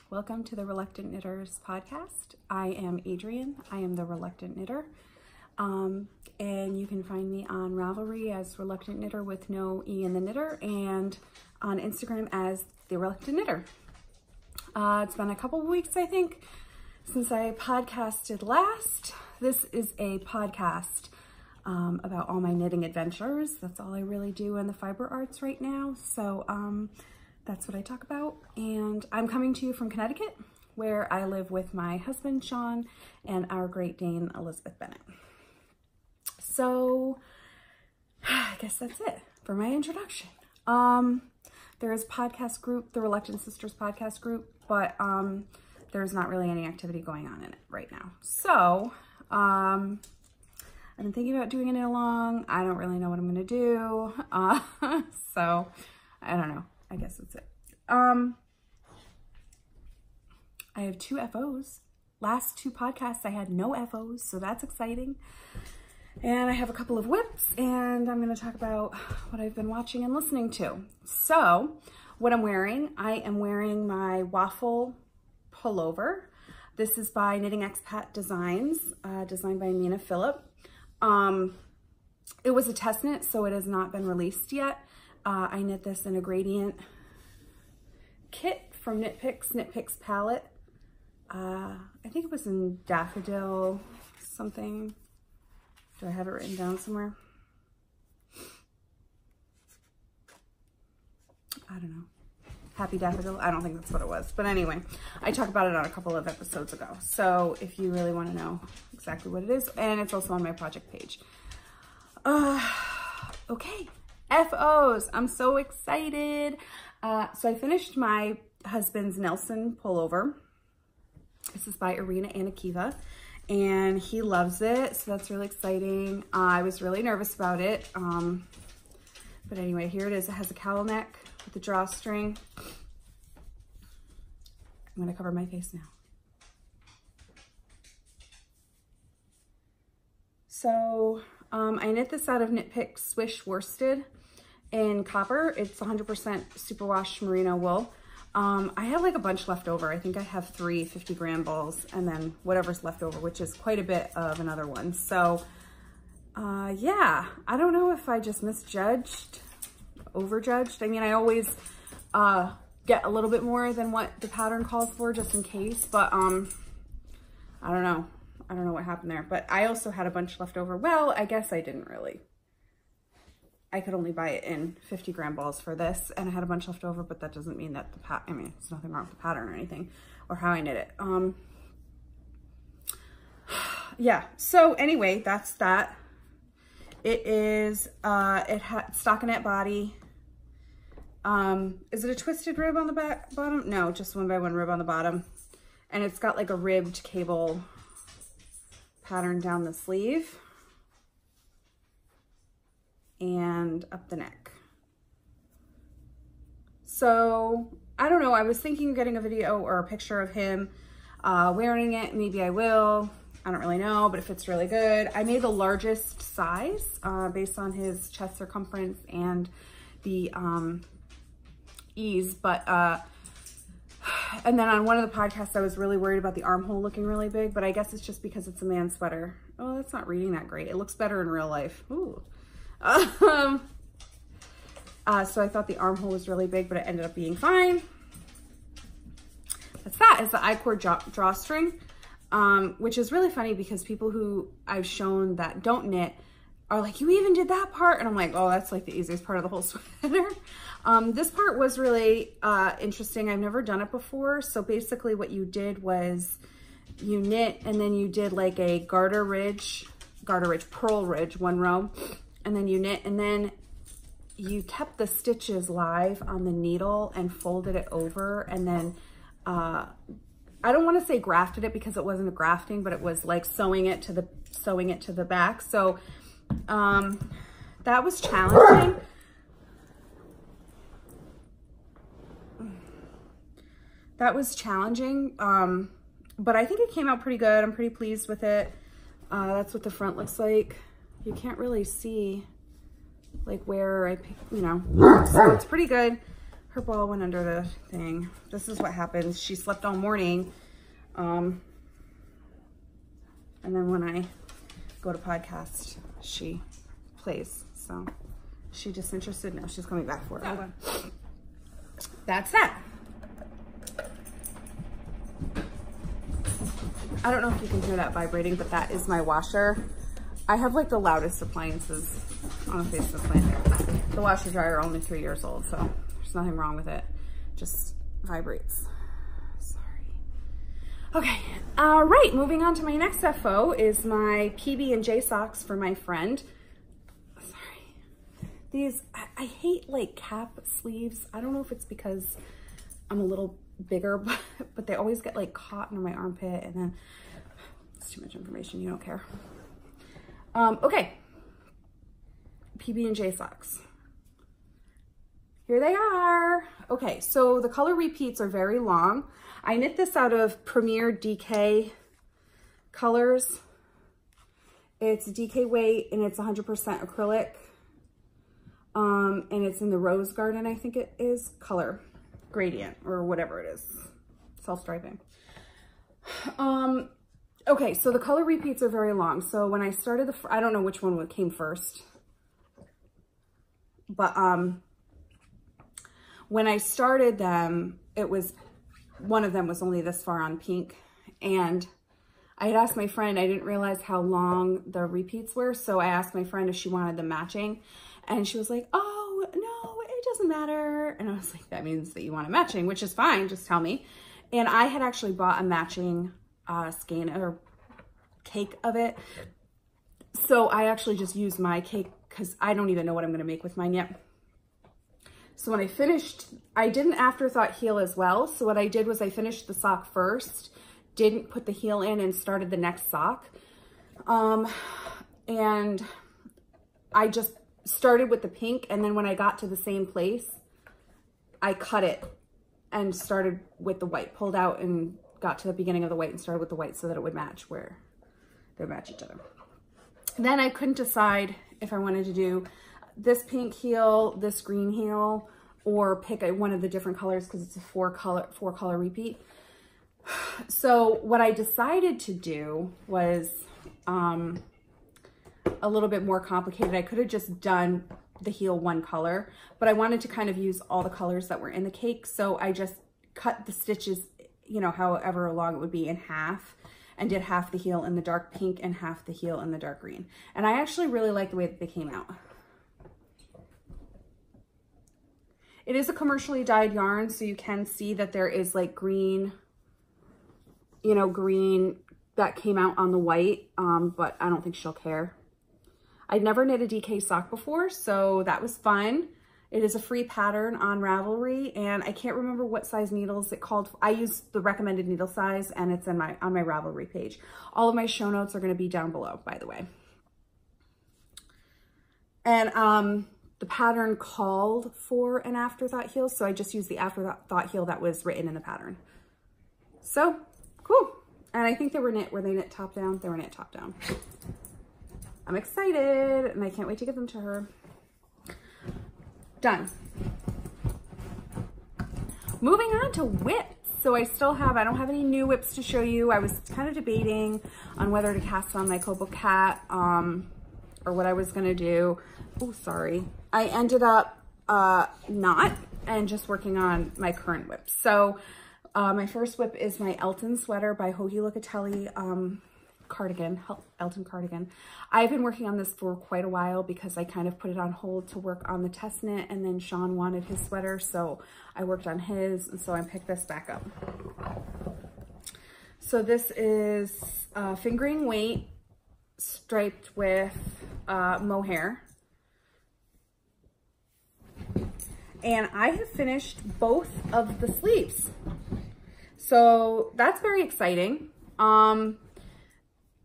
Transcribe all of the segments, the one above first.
Welcome to the Reluctant Knitters podcast. I am Adrienne. I am the Reluctant Knitter. And you can find me on Ravelry as Reluctant Knitter with no E in the knitter, and on Instagram as the Reluctant Knitter. It's been a couple of weeks, I think, since I podcasted last. This is a podcast about all my knitting adventures. That's all I really do in the fiber arts right now. So that's what I talk about. And I'm coming to you from Connecticut, where I live with my husband, Sean, and our Great Dane, Elizabeth Bennett. So I guess that's it for my introduction. There is a podcast group, the Reluctant Sisters podcast group, but there's not really any activity going on in it right now. So I've been thinking about doing it along. I don't really know what I'm going to do. So I don't know. I guess that's it. I have 2 FOs. Last 2 podcasts, I had no FOs, so that's exciting. And I have a couple of whips, and I'm going to talk about what I've been watching and listening to. So, what I'm wearing, I am wearing my waffle pullover. This is by Knitting Expat Designs, designed by Mina Phillip. It was a test knit, so it has not been released yet. I knit this in a gradient kit from Knit Picks palette. I think it was in Daffodil something. Do I have it written down somewhere? I don't know. Happy Daffodil? I don't think that's what it was. But anyway, I talked about it on a couple of episodes ago. So if you really want to know exactly what it is, and it's also on my project page. Okay. FOs, I'm so excited. So I finished my husband's Nelson pullover. This is by Irina Anakiva, and he loves it, so that's really exciting. I was really nervous about it, but anyway, here it is. It has a cowl neck with a drawstring. I'm gonna cover my face now. So I knit this out of Knit Picks Swish Worsted in copper. It's 100% superwash merino wool. I have like a bunch left over. I think I have 3 50-gram balls and then whatever's left over, which is quite a bit of another one. So yeah, I don't know if I just misjudged, overjudged. I mean, I always get a little bit more than what the pattern calls for just in case, but I don't know. I don't know what happened there, but I also had a bunch left over. Well, I guess I didn't really. I could only buy it in 50-gram balls for this, and I had a bunch left over, but that doesn't mean that I mean, there's nothing wrong with the pattern or anything, or how I knit it. Yeah, so anyway, that's that. It is, it had stockinette body. Is it a twisted rib on the bottom? No, just 1x1 rib on the bottom. And it's got like a ribbed cable pattern down the sleeve and up the neck. So I don't know, I was thinking of getting a video or a picture of him wearing it. Maybe I will, I don't really know, but if it's really good. I made the largest size based on his chest circumference and the ease, but and then on one of the podcasts I was really worried about the armhole looking really big, but I guess it's just because it's a man's sweater. Oh, that's not reading that great. It looks better in real life. Ooh. So I thought the armhole was really big, but it ended up being fine. That's that. It's the I-cord drawstring, which is really funny because people who I've shown that don't knit are like, you even did that part? And I'm like, oh, that's like the easiest part of the whole sweater. This part was really interesting. I've never done it before. So basically what you did was you knit and then you did like a purl ridge, 1 row, and then you knit and then you kept the stitches live on the needle and folded it over and then I don't want to say grafted it because it wasn't a grafting, but it was like sewing it to the back. So that was challenging. That was challenging, but I think it came out pretty good. I'm pretty pleased with it. That's what the front looks like. You can't really see like where so it's pretty good. Her ball went under the thing. This is what happens. She slept all morning. And then when I go to podcast, she plays. So she disinterested. Now she's coming back for it. Hold on. That's that. I don't know if you can hear that vibrating, but that is my washer. I have like the loudest appliances on the face of the planet. The washer dryer are only 3 years old, so there's nothing wrong with it. Just vibrates. Sorry. Okay, all right, moving on to my next FO is my PB&J socks for my friend. Sorry. These, I hate like cap sleeves. I don't know if it's because I'm a little bigger, but they always get like caught under my armpit, and then it's too much information. You don't care. Okay. PB&J socks. Here they are. Okay, so the color repeats are very long. I knit this out of Premier DK colors. It's DK weight and it's 100% acrylic. And it's in the Rose Garden, I think it is, color gradient or whatever it is, self-striping. Okay, so the color repeats are very long. So when I started I don't know which one came first, but when I started them, one of them was only this far on pink, and I had asked my friend, I didn't realize how long the repeats were, so I asked my friend if she wanted them matching, and she was like, oh, no, it doesn't matter. And I was like, that means that you want it matching, which is fine, just tell me. And I had actually bought a matching skein or cake of it. So I actually just used my cake because I don't even know what I'm going to make with mine yet. So when I finished, I did an afterthought heel as well. So what I did was I finished the sock first, didn't put the heel in, and started the next sock. And I just started with the pink, and then when I got to the same place, I cut it and started with the white, pulled out and got to the beginning of the white and started with the white so that it would match where they would match each other. Then I couldn't decide if I wanted to do this pink heel, this green heel, or pick one of the different colors because it's a four color repeat. So what I decided to do was a little bit more complicated. I could have just done the heel one color, but I wanted to kind of use all the colors that were in the cake. So I just cut the stitches, you know, however long it would be, in half, and did half the heel in the dark pink and half the heel in the dark green. And I actually really like the way that they came out. It is a commercially dyed yarn, so you can see that there is like green, you know, green that came out on the white, but I don't think she'll care. I'd never knit a DK sock before, so that was fun. It is a free pattern on Ravelry, and I can't remember what size needles it called. I used the recommended needle size, and it's on my Ravelry page. All of my show notes are going to be down below, by the way. And the pattern called for an afterthought heel, so I just used the afterthought heel that was written in the pattern. So, cool. And I think they were they knit top down? They were knit top down. I'm excited, and I can't wait to give them to her. Done. Moving on to whips. So I don't have any new whips to show you. I was kind of debating on whether to cast on my Coco Cat, or what I was gonna do. Oh, sorry. I ended up not, and just working on my current whips. So my first whip is my Elton sweater by Hohi Locatelli cardigan, Elton cardigan. I've been working on this for quite a while because I kind of put it on hold to work on the test knit, and then Sean wanted his sweater, so I worked on his, and so I picked this back up. So this is fingering weight striped with mohair. And I have finished both of the sleeves. So that's very exciting. I'm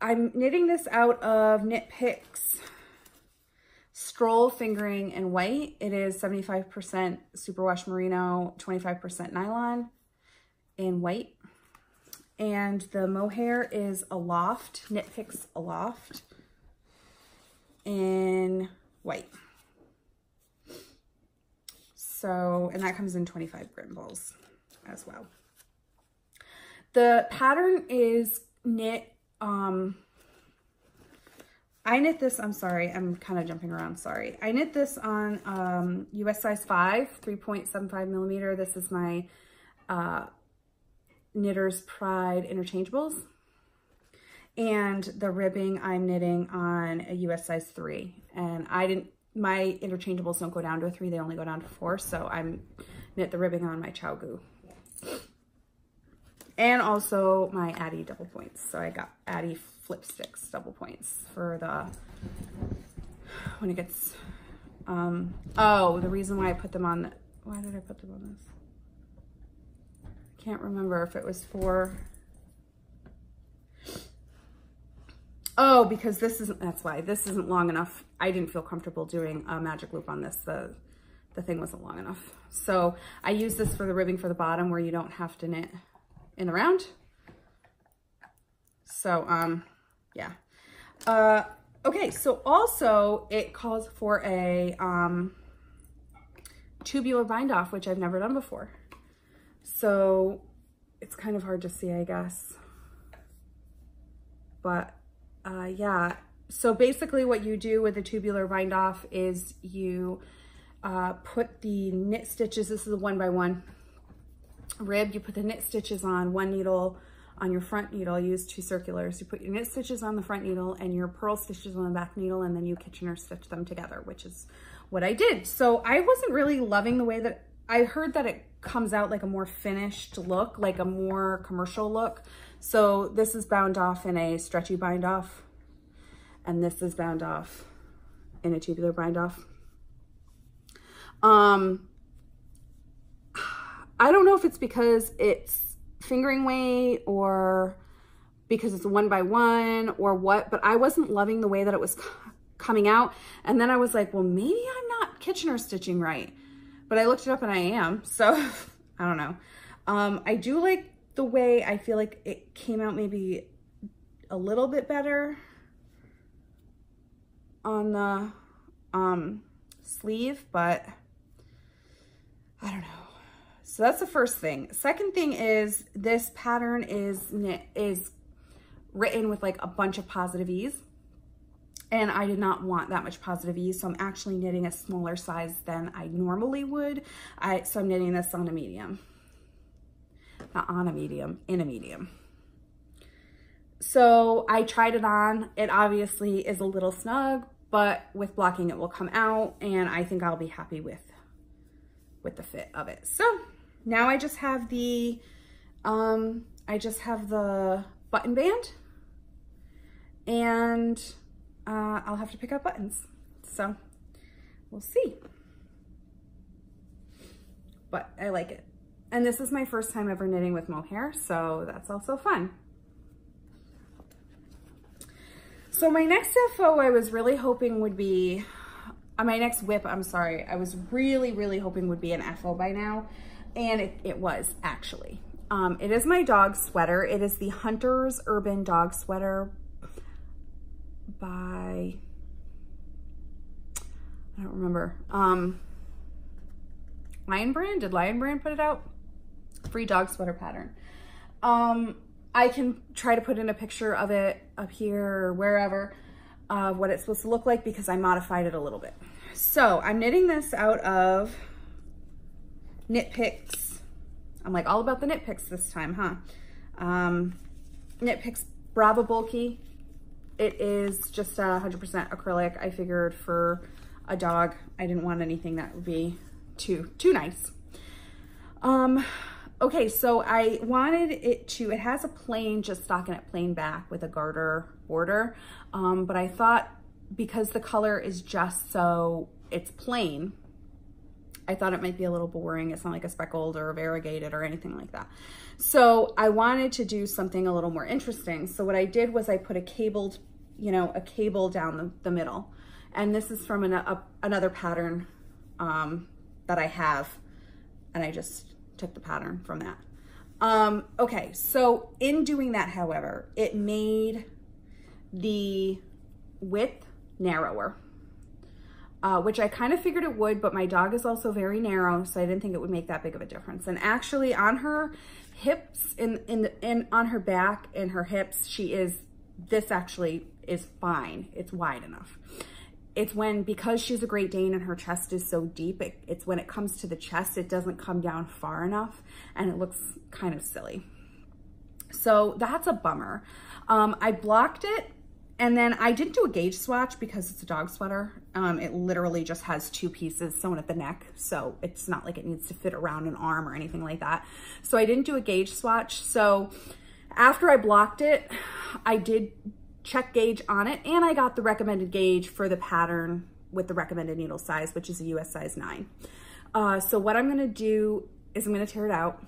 knitting this out of Knit Picks Stroll Fingering in white. It is 75% superwash merino, 25% nylon in white. And the mohair is Aloft, Knit Picks Aloft in white. So, and that comes in 25 grit balls as well. The pattern is knit, I knit this, I'm sorry, I'm kind of jumping around, sorry. I knit this on US size 5, 3.75 millimeter. This is my Knitter's Pride interchangeables. And the ribbing I'm knitting on a US size 3. And my interchangeables don't go down to a 3, they only go down to 4. So I'm knit the ribbing on my Chowgu. And also my Addie double points. So I got Addie flip sticks double points for the, when it gets, oh, the reason why I put them on, why did I put them on this? Can't remember if it was for, oh, because this isn't, that's why, this isn't long enough. I didn't feel comfortable doing a magic loop on this. The thing wasn't long enough. So I use this for the ribbing for the bottom where you don't have to knit in the round. So, yeah. Okay, so also it calls for a tubular bind off, which I've never done before. So it's kind of hard to see, I guess. But yeah, so basically what you do with the tubular bind off is you put the knit stitches, this is a 1x1 rib, you put the knit stitches on one needle on your front needle. You use 2 circulars. You put your knit stitches on the front needle and your purl stitches on the back needle, and then you Kitchener stitch them together, which is what I did. So I wasn't really loving the way that, I heard that it comes out like a more finished look, like a more commercial look. So this is bound off in a stretchy bind off, and this is bound off in a tubular bind off. I don't know if it's because it's fingering weight or because it's a 1x1 or what, but I wasn't loving the way that it was coming out. And then I was like, well, maybe I'm not Kitchener stitching right. But I looked it up and I am, so I don't know. I do like the way I feel like it came out maybe a little bit better on the sleeve, but I don't know. So that's the first thing. Second thing is this pattern is written with like a bunch of positive E's. And I did not want that much positive ease, so I'm actually knitting a smaller size than I normally would. So I'm knitting this on a medium. Not on a medium, in a medium. So I tried it on. It obviously is a little snug, but with blocking it will come out, and I think I'll be happy with the fit of it. So now I just have the button band, and I'll have to pick out buttons. So we'll see. But I like it. And this is my first time ever knitting with mohair, so that's also fun. So my next FO I was really hoping would be, my next whip, I'm sorry, I was really hoping would be an FO by now. And it was actually. It is my dog sweater. It is the Hunter's Urban Dog Sweater by, I don't remember, Lion Brand? Did Lion Brand put it out? Free dog sweater pattern. I can try to put in a picture of it up here or wherever, what it's supposed to look like, because I modified it a little bit. So I'm knitting this out of Knit Picks. I'm like all about the Knit Picks this time, huh? Knit Picks Brava Bulky. It is just 100% acrylic. I figured for a dog, I didn't want anything that would be too nice. Okay, so I wanted it to, it has a plain, just stockinette plain back with a garter border. But I thought because the color is just so, it's plain, I thought it might be a little boring. It's not like a speckled or a variegated or anything like that. So I wanted to do something a little more interesting. So what I did was I put a cabled, you know, a cable down the middle. And this is from another pattern that I have. And I just took the pattern from that. Okay, so in doing that, however, it made the width narrower. Which I kind of figured it would, but my dog is also very narrow, so I didn't think it would make that big of a difference. And actually on her hips, on her back and her hips, this actually is fine. It's wide enough. It's because she's a Great Dane and her chest is so deep, it's when it comes to the chest, it doesn't come down far enough and it looks kind of silly. So that's a bummer. I blocked it. And then I didn't do a gauge swatch because it's a dog sweater. It literally just has 2 pieces sewn at the neck. So it's not like it needs to fit around an arm or anything like that. So I didn't do a gauge swatch. So after I blocked it, I did check gauge on it. And I got the recommended gauge for the pattern with the recommended needle size, which is a US size 9. So what I'm gonna do is I'm gonna tear it out.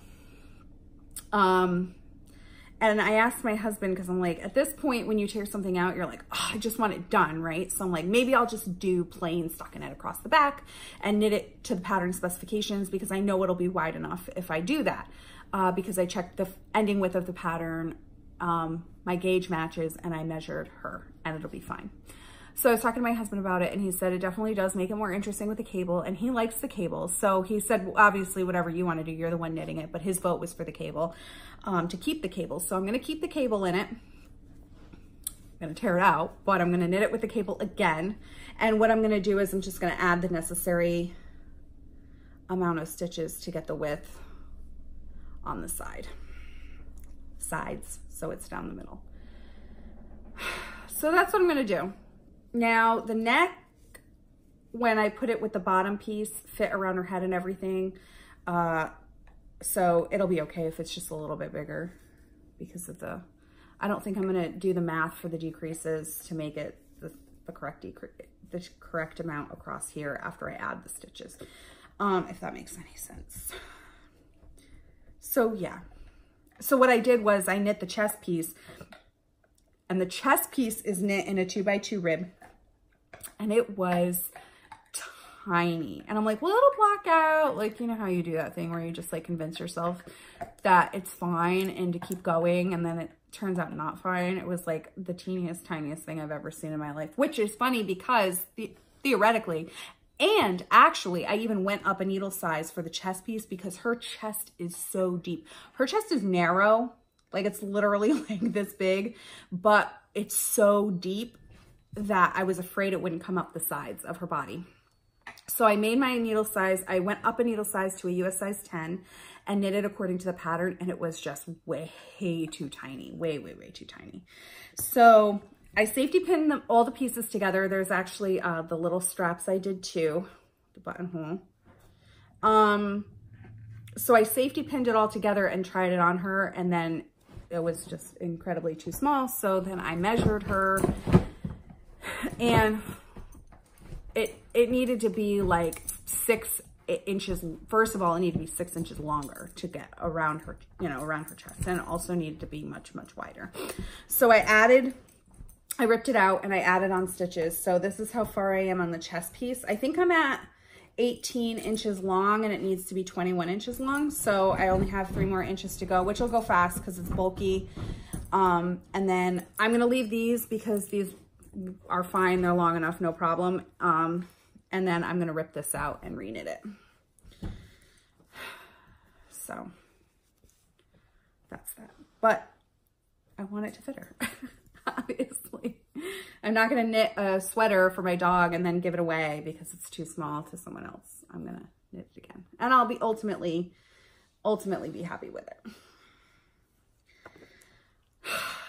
And I asked my husband, because I'm like, at this point, when you tear something out, you're like, oh, I just want it done, right? So I'm like, maybe I'll just do plain stockinette across the back and knit it to the pattern specifications because I know it'll be wide enough if I do that. Because I checked the ending width of the pattern, my gauge matches, and I measured her, and it'll be fine. So I was talking to my husband about it, and he said it definitely does make it more interesting with the cable, and he likes the cable. So he said, well, obviously, whatever you want to do, you're the one knitting it, but his vote was for the cable, to keep the cable. So I'm going to keep the cable in it. I'm going to tear it out, but I'm going to knit it with the cable again. And what I'm going to do is I'm just going to add the necessary amount of stitches to get the width on the sides, so it's down the middle. So that's what I'm going to do. Now the neck, when I put it with the bottom piece, fit around her head and everything. So it'll be okay if it's just a little bit bigger because of I don't think I'm gonna do the math for the decreases to make it the correct amount across here after I add the stitches, if that makes any sense. So yeah, so what I did was I knit the chest piece, and the chest piece is knit in a 2x2 rib. And it was tiny. And I'm like, well, it'll block out. Like, you know how you do that thing where you just like convince yourself that it's fine and to keep going. And then it turns out not fine. It was like the teeniest, tiniest thing I've ever seen in my life, which is funny because theoretically, and actually I even went up a needle size for the chest piece because her chest is so deep. Her chest is narrow. Like it's literally like this big, but it's so deep that I was afraid it wouldn't come up the sides of her body. So I made my needle size. I went up a needle size to a US size 10 and knitted according to the pattern, and it was just way too tiny, way too tiny. So I safety pinned all the pieces together. There's actually the little straps I did too, the buttonhole. So I safety pinned it all together and tried it on her, and then it was just incredibly too small. So then I measured her, and it needed to be like 6 inches. First of all, it needed to be 6 inches longer to get around her, you know, around her chest. And it also needed to be much wider. So I ripped it out and I added on stitches. So this is how far I am on the chest piece. I think I'm at 18 inches long and it needs to be 21 inches long. So I only have 3 more inches to go, which will go fast because it's bulky. And then I'm going to leave these because these are fine. They're long enough, no problem. And then I'm going to rip this out and reknit it. So that's that. But I want it to fit her, obviously. I'm not going to knit a sweater for my dog and then give it away because it's too small to someone else. I'm going to knit it again. And I'll be ultimately be happy with it.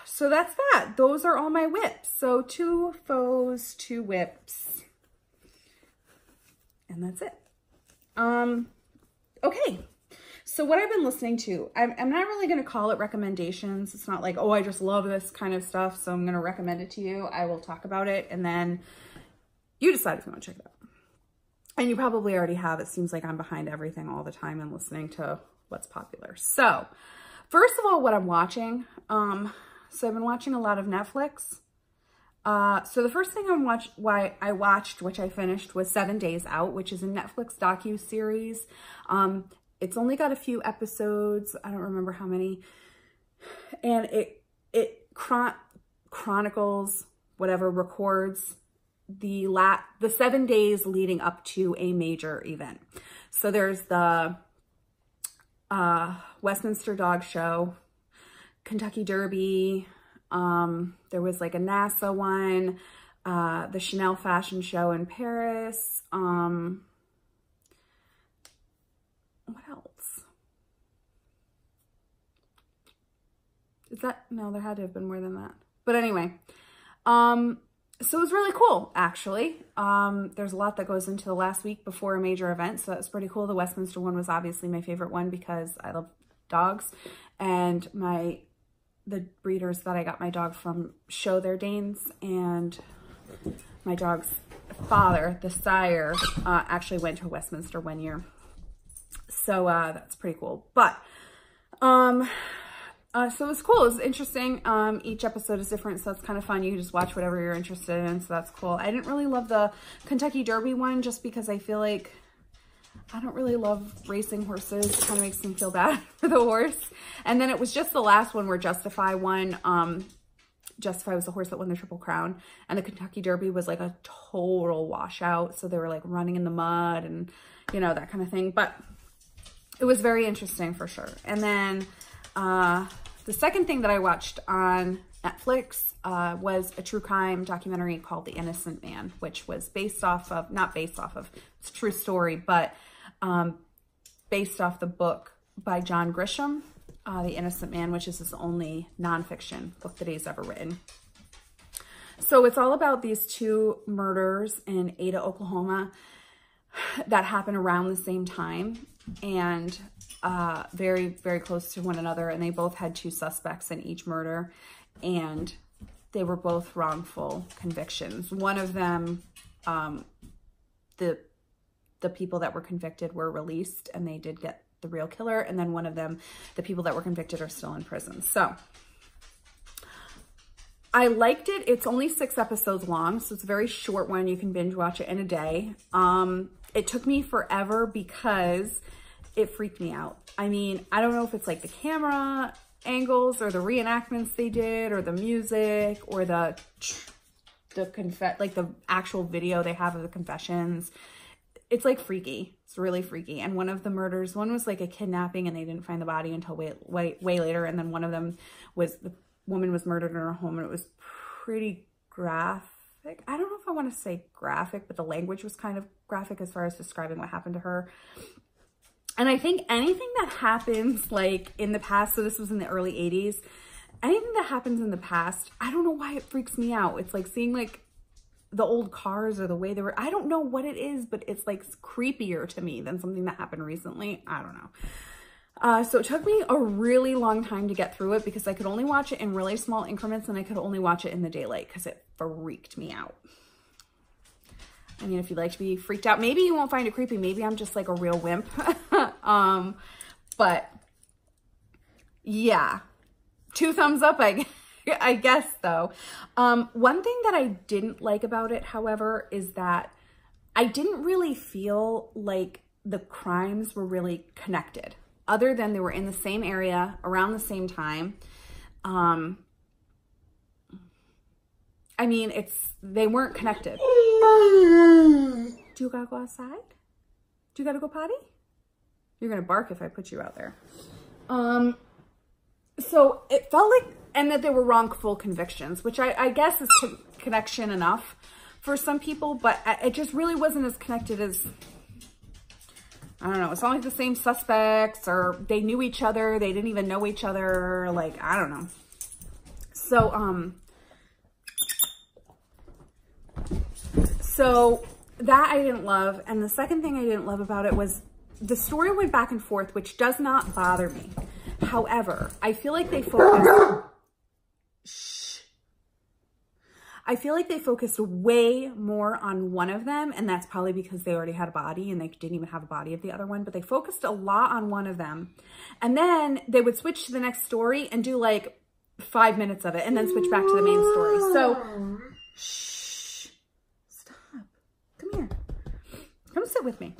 So that's that. Those are all my whips. So 2 faux, 2 whips. And that's it. Okay. So what I've been listening to, I'm not really going to call it recommendations. It's not like, oh, I just love this kind of stuff, so I'm going to recommend it to you. I will talk about it, and then you decide if you want to check it out. And you probably already have. It seems like I'm behind everything all the time and listening to what's popular. So first of all, what I'm watching. So I've been watching a lot of Netflix. So the first thing I watched, which I finished, was 7 Days Out, which is a Netflix docu-series. It's only got a few episodes. I don't remember how many. And it chronicles, whatever, records the 7 days leading up to a major event. So there's the Westminster Dog Show, Kentucky Derby, there was like a NASA one, the Chanel fashion show in Paris, what else? No, there had to have been more than that. But anyway, so it was really cool, actually. There's a lot that goes into the last week before a major event, so that was pretty cool. The Westminster one was obviously my favorite one because I love dogs, and the breeders that I got my dog from show their Danes, and my dog's father, the sire, actually went to Westminster one year. So that's pretty cool. But so it was cool. It was interesting. Each episode is different, so that's kind of fun. You can just watch whatever you're interested in, so that's cool. I didn't really love the Kentucky Derby one just because I feel like I don't really love racing horses. It kind of makes me feel bad for the horse. And then it was just the last one where Justify won. Justify was the horse that won the Triple Crown. And the Kentucky Derby was like a total washout. So they were like running in the mud and, you know, that kind of thing. But it was very interesting for sure. And then the second thing that I watched on Netflix was a true crime documentary called The Innocent Man, which was based off of, not based off of, it's a true story, but based off the book by John Grisham, The Innocent Man, which is his only nonfiction book that he's ever written. So it's all about these two murders in Ada, Oklahoma that happened around the same time and very, very close to one another. And they both had two suspects in each murder, and they were both wrongful convictions. One of them, the people that were convicted were released and they did get the real killer. And then one of them, the people that were convicted are still in prison. So I liked it. It's only 6 episodes long, so it's a very short one. You can binge watch it in a day. It took me forever because it freaked me out. I mean, I don't know if it's like the camera angles or the reenactments they did or the music or the actual video they have of the confessions. It's like freaky. It's really freaky. And one of the murders, one was like a kidnapping and they didn't find the body until way later. And then one of them was, the woman was murdered in her home, and it was pretty graphic. I don't know if I want to say graphic, but the language was kind of graphic as far as describing what happened to her. And I think anything that happens like in the past, so this was in the early 80s, anything that happens in the past, I don't know why it freaks me out. It's like seeing like the old cars or the way they were, I don't know what it is, but it's like creepier to me than something that happened recently. I don't know. So it took me a really long time to get through it because I could only watch it in really small increments, and I could only watch it in the daylight because it freaked me out. I mean, if you like to be freaked out, maybe you won't find it creepy. Maybe I'm just like a real wimp. But yeah, 2 thumbs up, I guess though. One thing that I didn't like about it, however, is that I didn't really feel like the crimes were really connected, other than they were in the same area around the same time. I mean, they weren't connected. Do you gotta go outside? Do you gotta go potty? You're gonna bark if I put you out there. So it felt like, and that there were wrongful convictions, which I guess is connection enough for some people, but it just really wasn't as connected as, I don't know, it's not like the same suspects, or they knew each other, they didn't even know each other, like, I don't know. So that I didn't love. And the second thing I didn't love about it was the story went back and forth, which does not bother me. However, I feel like they focused, I feel like they focused way more on one of them, and that's probably because they already had a body and they didn't even have a body of the other one, but they focused a lot on one of them. And then they would switch to the next story and do like 5 minutes of it and then switch back to the main story. So, shh, stop. Come here. Come sit with me.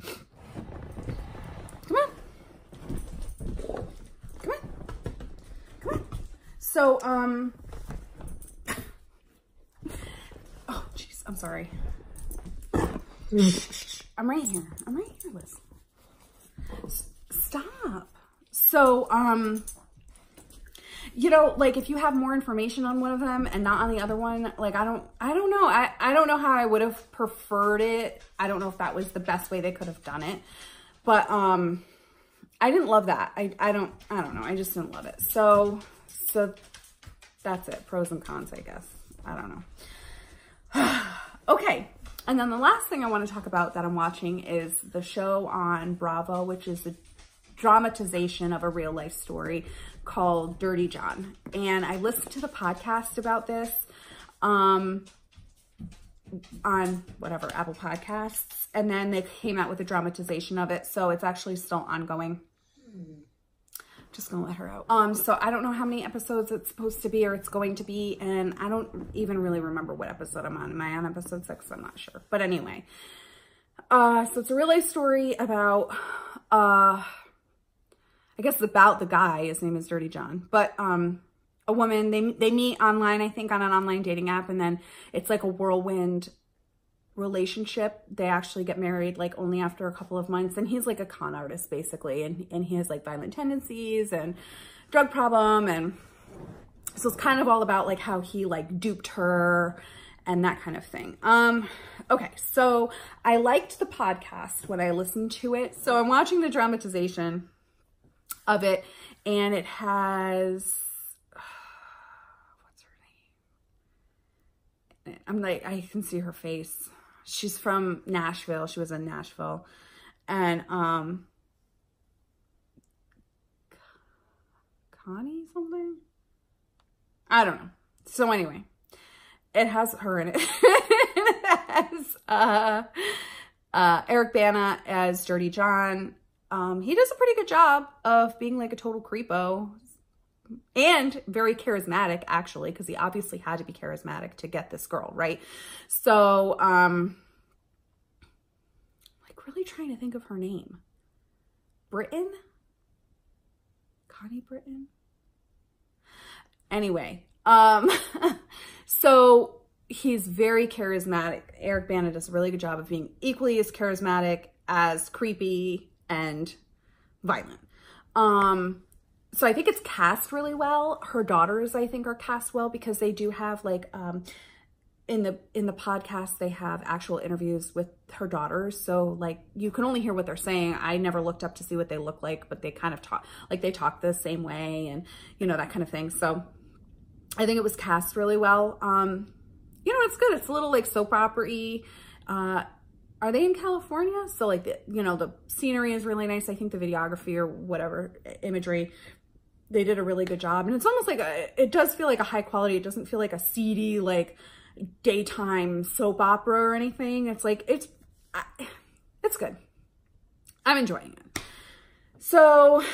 Come on. Come on. Come on. So, oh, jeez, I'm sorry. I'm right here. I'm right here, Liz. Stop. So, you know, like if you have more information on one of them and not on the other one, like I don't know. I don't know how I would have preferred it. I don't know if that was the best way they could have done it. But I didn't love that. I don't know. I just didn't love it. So that's it. Pros and cons, I guess. I don't know. Okay. And then the last thing I want to talk about that I'm watching is the show on Bravo, which is a dramatization of a real life story called Dirty John. And I listened to the podcast about this on whatever, Apple Podcasts. And then they came out with a dramatization of it. So it's actually still ongoing. Just gonna let her out. So I don't know how many episodes it's supposed to be or it's going to be, and I don't even really remember what episode I'm on. Am I on episode 6? I'm not sure. But anyway, so it's a real life story about, I guess it's about the guy. His name is Dirty John. But a woman, they meet online, I think, on an online dating app, and then it's like a whirlwind relationship. They actually get married like only after a couple of months, and he's like a con artist basically, and he has like violent tendencies and drug problem, and so it's kind of all about like how he like duped her and that kind of thing. Okay, so I liked the podcast when I listened to it, so I'm watching the dramatization of it, and it has what's her name? I'm like, I can see her face. She's from Nashville. She was in Nashville. And Connie something? I don't know. So anyway, it has her in it. It has Eric Bana as Dirty John. He does a pretty good job of being like a total creepo. And very charismatic, actually, because he obviously had to be charismatic to get this girl, right? So, like really trying to think of her name. Britton? Connie Britton? Anyway, so he's very charismatic. Eric Bana does a really good job of being equally as charismatic, as creepy, and violent. So I think it's cast really well. Her daughters, I think, are cast well because they do have like, in the podcast, they have actual interviews with her daughters. So like, you can only hear what they're saying. I never looked up to see what they look like, but they kind of talk, like they talk the same way and, you know, that kind of thing. So I think it was cast really well. You know, it's good. It's a little like soap opera-y. Are they in California? So like, you know, the scenery is really nice. I think the videography or whatever imagery, they did a really good job. And it's almost like it does feel like a high quality. It doesn't feel like a seedy, like daytime soap opera or anything. It's like, it's good. I'm enjoying it. So,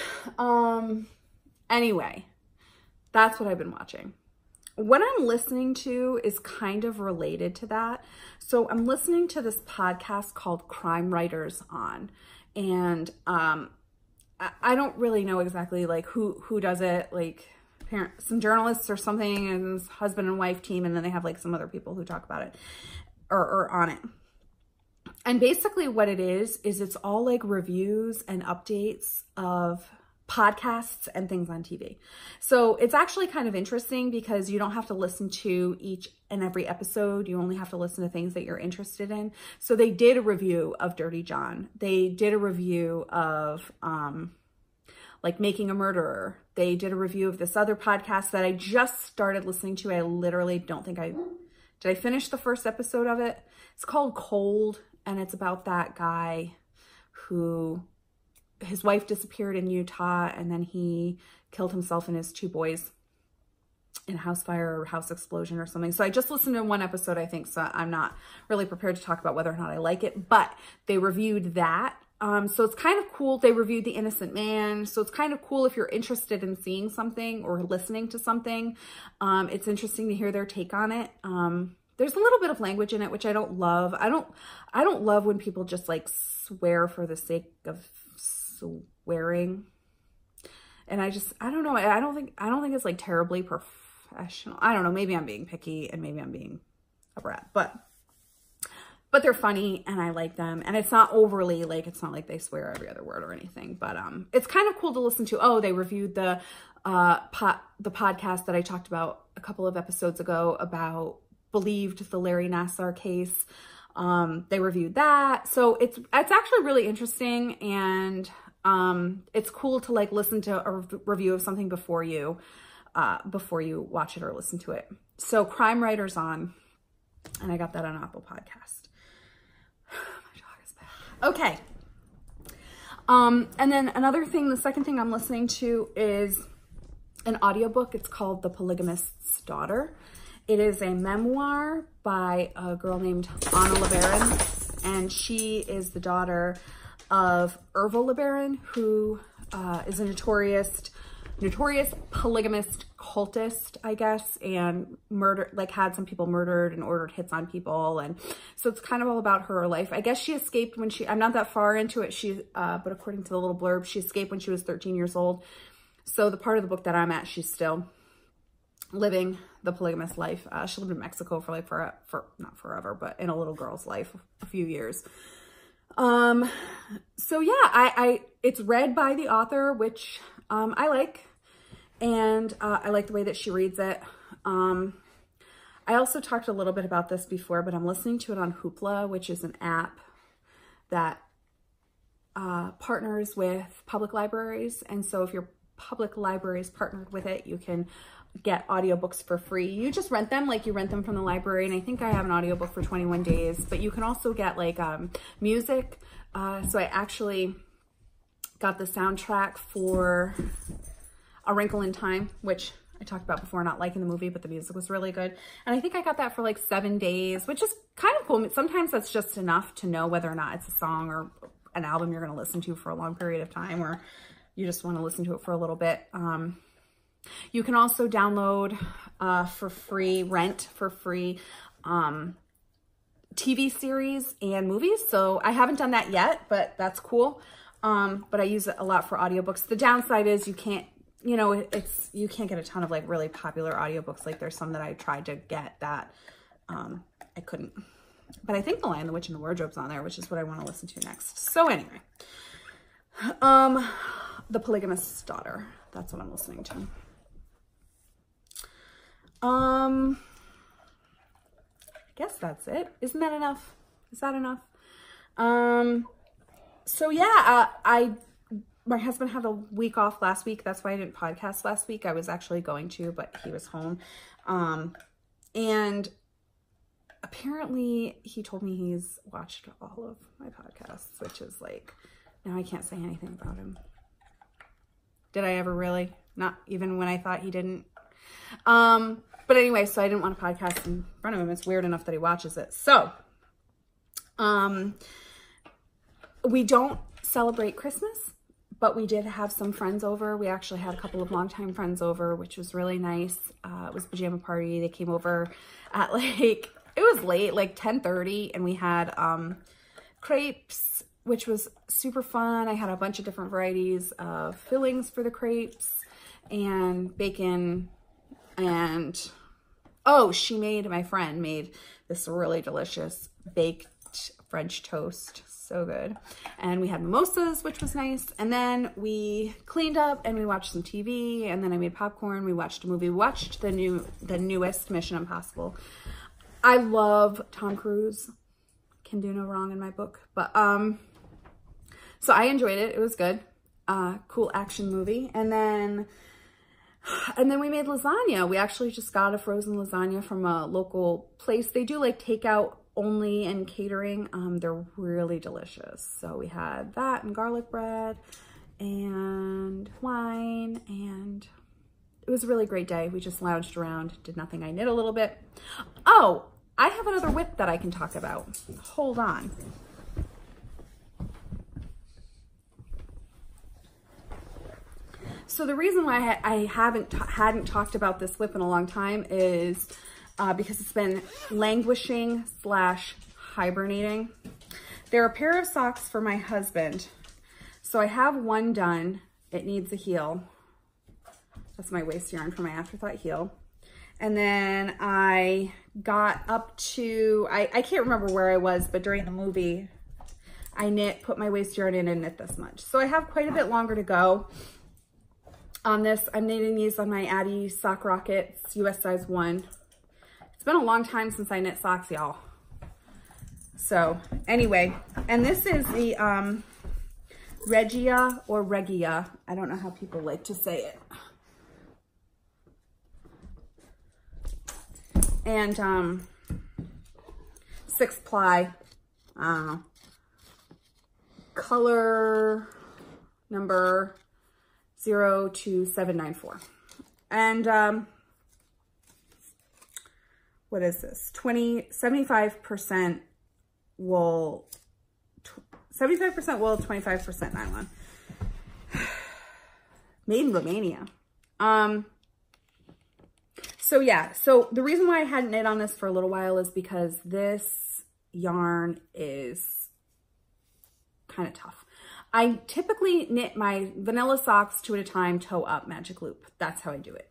anyway, that's what I've been watching. What I'm listening to is kind of related to that. So I'm listening to this podcast called Crime Writers On, and I don't really know exactly like who does it, like some journalists or something, and this husband and wife team, and then they have like some other people who talk about it or on it. And basically what it is it's all like reviews and updates of podcasts and things on TV. So it's actually kind of interesting because you don't have to listen to each and every episode. You only have to listen to things that you're interested in. So they did a review of Dirty John. They did a review of like Making a Murderer. They did a review of this other podcast that I just started listening to. I literally don't think did I finish the first episode of it? It's called Cold, and it's about that guy who his wife disappeared in Utah, and then he killed himself and his 2 boys. in a house fire or house explosion or something. So I just listened to one episode, I think, so I'm not really prepared to talk about whether or not I like it, but they reviewed that. So it's kind of cool. They reviewed The Innocent Man. So it's kind of cool if you're interested in seeing something or listening to something. It's interesting to hear their take on it. There's a little bit of language in it, which I don't love. I don't love when people just like swear for the sake of swearing. And I don't know. I don't think it's like terribly professional. I don't know. Maybe I'm being picky and maybe I'm being a brat, but they're funny and I like them. And it's not overly like, it's not like they swear every other word or anything, but it's kind of cool to listen to. Oh, they reviewed the podcast that I talked about a couple of episodes ago about Believed, the Larry Nassar case. They reviewed that. So it's actually really interesting, and it's cool to like listen to a review of something before you watch it or listen to it. So Crime Writers On, and I got that on Apple Podcast. My dog is back. Okay. And then another thing, the second thing I'm listening to is an audiobook. It's called The Polygamist's Daughter. It is a memoir by a girl named Lebaron, and she is the daughter of Lebaron, who is a notorious polygamist cultist, I guess, and had some people murdered and ordered hits on people. And so it's kind of all about her life. I guess she escaped when I'm not that far into it. But according to the little blurb, she escaped when she was 13 years old. So the part of the book that I'm at, she's still living the polygamous life. She lived in Mexico for not forever, but in a little girl's life, a few years. So yeah, it's read by the author, which, I like, and, I like the way that she reads it. I also talked a little bit about this before, but I'm listening to it on Hoopla, which is an app that, partners with public libraries. And so if your public library is partnered with it, you can get audiobooks for free. You just rent them, like you rent them from the library. And I think I have an audiobook for 21 days, but you can also get like music. So I actually got the soundtrack for A Wrinkle in Time, which I talked about before, not liking the movie, but the music was really good. And I think I got that for like 7 days, which is kind of cool. Sometimes that's just enough to know whether or not it's a song or an album you're going to listen to for a long period of time, or you just want to listen to it for a little bit. You can also download for free, rent for free, TV series and movies. So I haven't done that yet, but that's cool. But I use it a lot for audiobooks. The downside is you can't, you can't get a ton of like really popular audiobooks. Like there's some that I tried to get that I couldn't. But I think The Lion, the Witch, and the Wardrobe's on there, which is what I want to listen to next. So anyway, The Polygamist's Daughter. That's what I'm listening to. I guess that's it. Isn't that enough? Is that enough? So yeah, my husband had a week off last week. That's why I didn't podcast last week. I was actually going to, but he was home. And apparently he told me he's watched all of my podcasts, which is like, now I can't say anything about him. Did I ever really? Not even when I thought he didn't. But anyway, so I didn't want to podcast in front of him. It's weird enough that he watches it. So, we don't celebrate Christmas, but we did have some friends over. We actually had a couple of longtime friends over, which was really nice. It was a pajama party. They came over at like, it was late, like 10:30, and we had, crepes, which was super fun. I had a bunch of different varieties of fillings for the crepes and bacon. And, oh, my friend made this really delicious baked French toast. So good. And we had mimosas, which was nice. And then we cleaned up and we watched some TV, and then I made popcorn. We watched a movie. We watched the newest Mission Impossible. I love Tom Cruise. Can do no wrong in my book. But, so I enjoyed it. It was good. Cool action movie. And then we made lasagna. We actually just got a frozen lasagna from a local place. They do like takeout only and catering. They're really delicious. So we had that and garlic bread and wine, and it was a really great day. We just lounged around, did nothing. I knit a little bit. Oh, I have another whip that I can talk about. Hold on. So the reason why I hadn't talked about this whip in a long time is because it's been languishing / hibernating. They're a pair of socks for my husband. So I have one done. It needs a heel. That's my waist yarn for my afterthought heel. And then I got up to, I can't remember where I was, but during the movie, I put my waist yarn in and knit this much. So I have quite a bit longer to go on this. I'm knitting these on my Addie Sock Rockets, US size 1. It's been a long time since I knit socks, y'all. So anyway, and this is the Regia or Regia. I don't know how people like to say it. And 6 ply, color number 02794. And what is this? 75% wool, 75% wool, 25% nylon. Made in Romania. So yeah, so the reason why I hadn't knit on this for a little while is because this yarn is kind of tough. I typically knit my vanilla socks 2 at a time, toe up, magic loop. That's how I do it.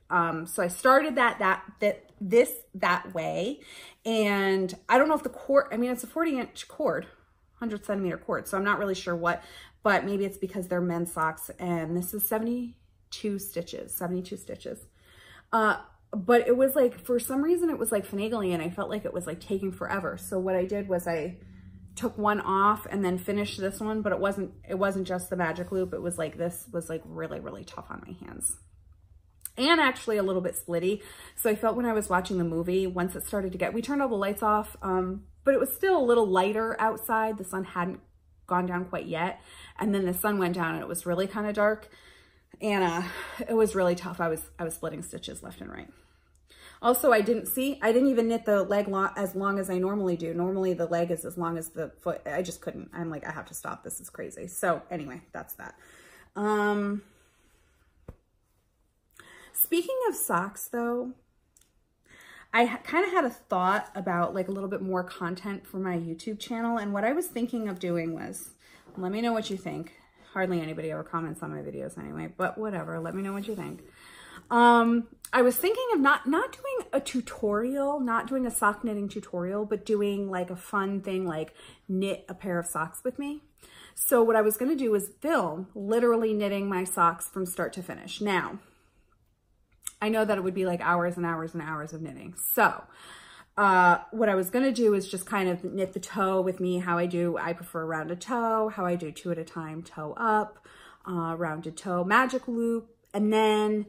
So I started that way. And I don't know if the cord, I mean, it's a 40-inch cord, 100-centimeter cord. So I'm not really sure what, but maybe it's because they're men's socks. And this is 72 stitches. But it was like, for some reason, it was like finagling and I felt like it was like taking forever. So what I did was I took one off and then finished this one, but it wasn't just the magic loop. It was like, this was like really, really tough on my hands and actually a little bit splitty. So I felt when I was watching the movie, once it started to get, we turned all the lights off, but it was still a little lighter outside. The sun hadn't gone down quite yet. And then the sun went down and it was really kind of dark. And it was really tough. I was splitting stitches left and right. Also, I didn't even knit the leg as long as I normally do. Normally the leg is as long as the foot. I just couldn't. I'm like, I have to stop. This is crazy. So anyway, that's that. Speaking of socks though, I kind of had a thought about like a little bit more content for my YouTube channel. And what I was thinking of doing was, let me know what you think. Hardly anybody ever comments on my videos anyway, but whatever. Let me know what you think. I was thinking of not doing a tutorial, not doing a sock knitting tutorial, but doing like a fun thing, like knit a pair of socks with me. So what I was going to do is film literally knitting my socks from start to finish. Now, I know that it would be like hours and hours and hours of knitting. So, what I was going to do is just kind of knit the toe with me, how I do. I prefer rounded toe, how I do 2 at a time, toe up, rounded toe, magic loop, and then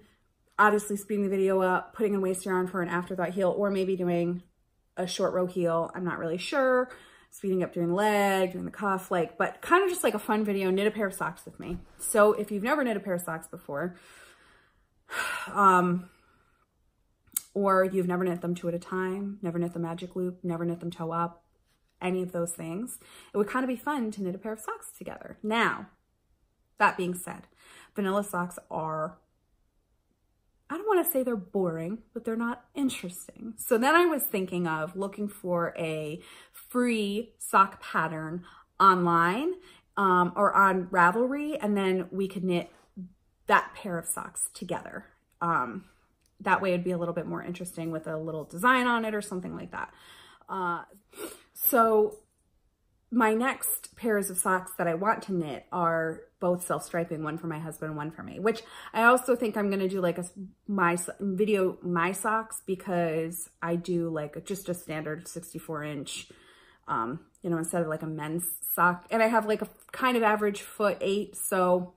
obviously speeding the video up, putting in waist yarn for an afterthought heel, or maybe doing a short row heel. I'm not really sure. Speeding up, doing leg, doing the cuff, like, but kind of just like a fun video, knit a pair of socks with me. So if you've never knit a pair of socks before, or you've never knit them 2 at a time, never knit the magic loop, never knit them toe up, any of those things, it would kind of be fun to knit a pair of socks together. Now, that being said, vanilla socks are, I don't want to say they're boring, but they're not interesting. So then I was thinking of looking for a free sock pattern online or on Ravelry, and then we could knit that pair of socks together. That way it'd be a little bit more interesting with a little design on it or something like that. So my next pairs of socks that I want to knit are both self-striping, one for my husband, one for me, which I also think I'm going to do like my socks, because I do like just a standard 64-inch, you know, instead of like a men's sock. And I have like a kind of average foot 8. So,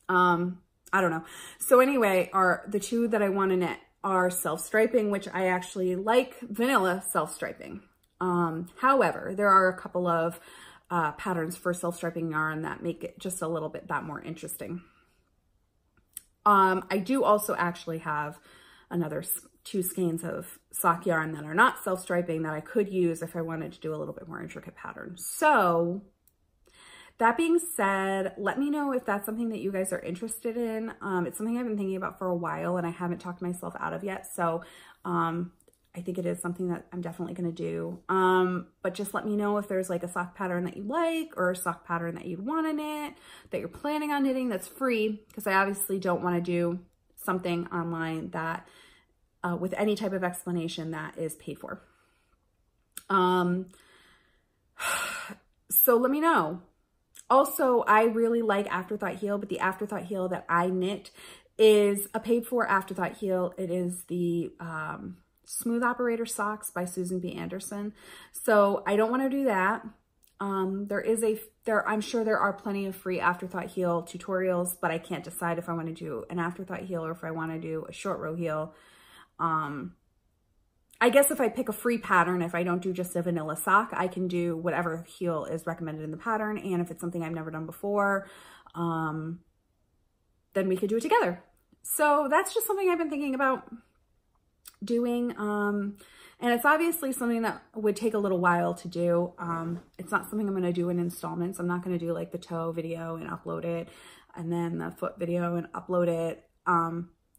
I don't know. So anyway, the 2 that I want to knit are self-striping, which I actually like vanilla self-striping. However, there are a couple of patterns for self-striping yarn that make it just a little bit that more interesting. I do also actually have another 2 skeins of sock yarn that are not self-striping that I could use if I wanted to do a little bit more intricate pattern. So that being said, let me know if that's something that you guys are interested in. It's something I've been thinking about for a while and I haven't talked myself out of yet. So I think it is something that I'm definitely going to do. But just let me know if there's like a sock pattern that you like or a sock pattern that you'd want to knit, that you're planning on knitting that's free, because I obviously don't want to do something online that with any type of explanation that is paid for. So let me know. Also, I really like Afterthought heel, but the Afterthought heel that I knit is a paid for Afterthought heel. It is the Smooth Operator Socks by Susan B. Anderson. So I don't want to do that. I'm sure there are plenty of free Afterthought heel tutorials, but I can't decide if I want to do an Afterthought heel or if I want to do a short row heel. I guess if I pick a free pattern, if I don't do just a vanilla sock, I can do whatever heel is recommended in the pattern. And if it's something I've never done before, then we could do it together. So that's just something I've been thinking about doing. And it's obviously something that would take a little while to do. It's not something I'm going to do in installments. I'm not going to do like the toe video and upload it, and then the foot video and upload it.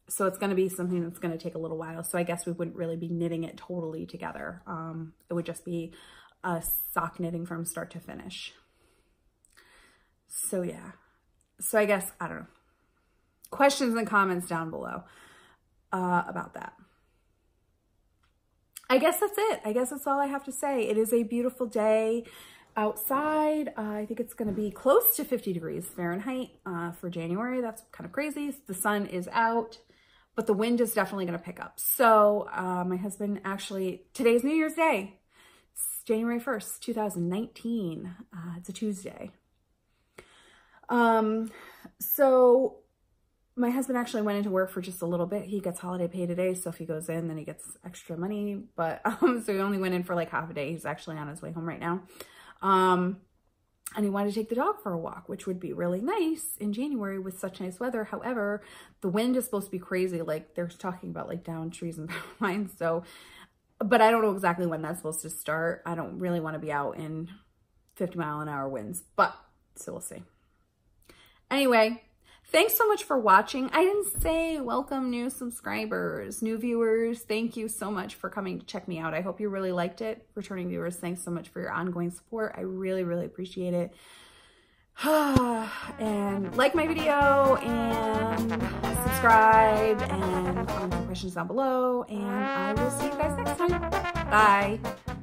So it's going to be something that's going to take a little while. So I guess we wouldn't really be knitting it totally together. It would just be a sock knitting from start to finish. So yeah. So I guess, I don't know. Questions and comments down below about that. I guess that's it. I guess that's all I have to say. It is a beautiful day outside. I think it's going to be close to 50 degrees Fahrenheit for January. That's kind of crazy. The sun is out, but the wind is definitely going to pick up. So my husband actually, today's New Year's Day. It's January 1st, 2019. It's a Tuesday. So my husband actually went into work for just a little bit. He gets holiday pay today, so if he goes in, then he gets extra money. But so he only went in for like half a day. He's actually on his way home right now. And he wanted to take the dog for a walk, which would be really nice in January with such nice weather. However, the wind is supposed to be crazy. Like they're talking about like down trees and power lines. So, but I don't know exactly when that's supposed to start. I don't really want to be out in 50-mile-an-hour winds, but so we'll see. Anyway, thanks so much for watching. I didn't say welcome new subscribers, new viewers. Thank you so much for coming to check me out. I hope you really liked it. Returning viewers, thanks so much for your ongoing support. I really, really appreciate it. And like my video and subscribe and comment some questions down below. And I will see you guys next time. Bye.